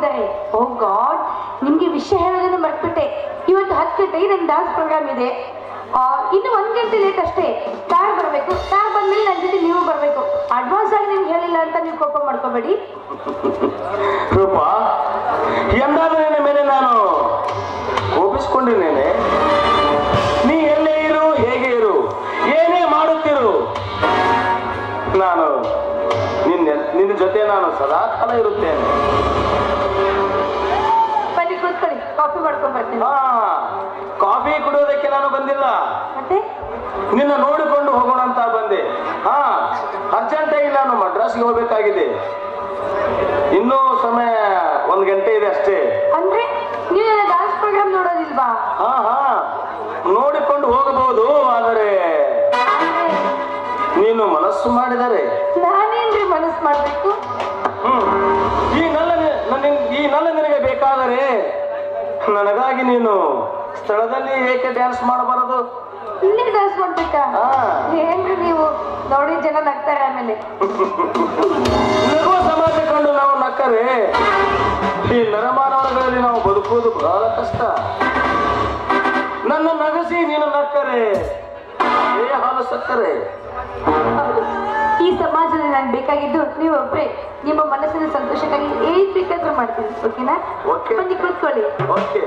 ಹೋಗಿದ್ದಾರೆ. ಓ ಗಾಡ್, ನಿಮ್ಗೆ ವಿಷಯ ಹೇಳೋದನ್ನು ಮರ್ತ್ಬಿಟ್ಟೆ. ಇವತ್ತು 10 ಗಂಟೆಗೆ ನನ್ನ ಡಾನ್ಸ್ ಪ್ರೋಗ್ರಾಮ್ ಇದೆ. ಇನ್ನು 1 ಗಂಟೆ ಲೇಟ್ ಅಷ್ಟೇ. ಕಾರ್ ಬರಬೇಕು. ಕಾರ್ ಬಂದ್ಮೇಲೆ ನನ್ನ ಜೊತೆ ನೀವು ಬರಬೇಕು. ಅಡ್ವಾನ್ಸ್ ಆಗಿ ನಿಮ್ಗೆ ಹೇಳಿಲ್ಲ ಅಂತ ನೀವು ಕೋಪ ಮಾಡ್ಕೋಬೇಡಿ. ರೂಪಾ, ಎಂದಾದ್ರೂ ನಿನ್ನ ಮೇಲೆ ನಾನು ಕೋಪಿಸ್ಕೊಂಡಿದ್ದೇನೆ. ನೀ ಎಲ್ಲೇ ಇರು, ಹೇಗೆ ಇರು, ಏನೇ ಮಾಡುತ್ತಿರು, ನಾನು ನಿನ್ನ ಜೊತೆ ನಾನು ಸದಾ ಕಾಲ ಇರುತ್ತೇನೆ. ಬನ್ನಿ ಕೂತ್ಕೊಳ್ಳಿ, ಕಾಫಿ ಮಾಡ್ಕೊಂಡ್ ಬರ್ತೀನಿ. ಕಾಫಿ ಕುಡಿಯೋದಕ್ಕೆ ನಾನು ಬಂದಿಲ್ಲ, ಮತ್ತೆ ನಿನ್ನ ನೋಡಿಕೊಂಡು ಹೋಗೋಣ ಅಂತ ಬಂದೆ. ಅರ್ಜೆಂಟಾಗಿ ನಾನು ಮಡ್ರಾಸ್ಗೆ ಹೋಗ್ಬೇಕಾಗಿದೆ. ಇನ್ನೂ ಸಮಯ 1 ಗಂಟೆ ಇದೆ ಅಷ್ಟೇ. ಅಂದ್ರೆ ನೀವು ನನ್ನ ಡಾನ್ಸ್ ಪ್ರೋಗ್ರಾಮ್ ನೋಡೋದಿಲ್ವಾ? ನೋಡಿಕೊಂಡು ಹೋಗಬಹುದು, ಆದರೆ ನೀನು ಮನಸ್ಸು ಮಾಡಿದರೆ. ನಾನೇನ್ರಿ ಮನಸ್ಸು ಮಾಡ್ಬೇಕು? ಈ ನಲ್ಲ ನಿನಗೆ ಬೇಕಾದರೆ ನನಗಾಗಿ ನೀನು ಸ್ಥಳದಲ್ಲಿ ಏಕೆ ಡ್ಯಾನ್ಸ್ ಮಾಡಬಾರದು? ಇಲ್ಲಿ ಡಾನ್ಸ್ ಮಾಡ್ಬೇಕಾ? ಏನ್ರಿ ನೀವು ನೋಡಿ, ಜನ ನಗ್ತಾರೆ. ಆಮೇಲೆ ನಗುವ ಸಮಾಜ ಕಂಡು ನಾವು ನಕ್ಕರೆ ಈ ನರಮಾನವಗಳಲ್ಲಿ ನಾವು ಬದುಕುವುದು ಬಹಳ ಕಷ್ಟ. ನನ್ನ ನಗಸಿ ನೀನು ನಕ್ಕರೆ ಹಾಲು ಸಕ್ಕರೆ. ಈ ಸಮಾಜದಲ್ಲಿ ನಾನು ಬೇಕಾಗಿದ್ದು ನೀವು ಒಬ್ಬರೇ. ನಿಮ್ಮ ಮನಸ್ಸಿನ ಸಂತೋಷಕ್ಕಾಗಿ ಏನ್ ಬೇಕಾದ್ರೂ ಮಾಡ್ತೀನಿ. ಓಕೆನಾ? ಬನ್ನಿ ಕೂತ್ಕೊಳ್ಳಿ. ಓಕೆ.